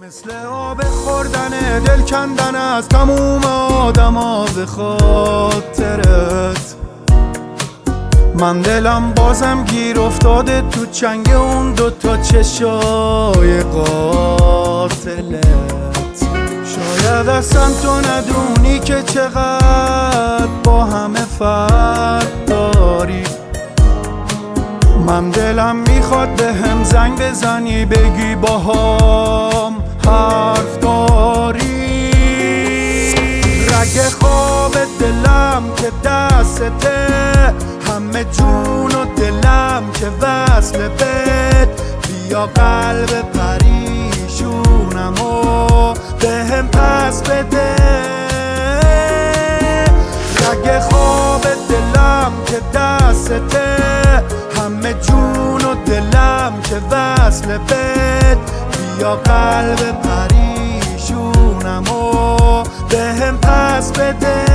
مثل آب خوردن دل کندن از تموم آدما به خاطرت. من دلم بازم گیر افتاده تو چنگ اون دوتا چشای قاتلت. شاید اصلا تو ندونی که چقدر با همه فرق داری. من دلم میخواد به هم زنگ بزنی بگی باهام حرف داری. رگ خواب دلم که دسته، همه جون و دلم که وصل بد. بیا قلب پریشونم و به هم پس بده. رگ خواب دلم که دسته، همه جون و دلم که وصل بد. بیا قلب پریشونم و به هم پس بده.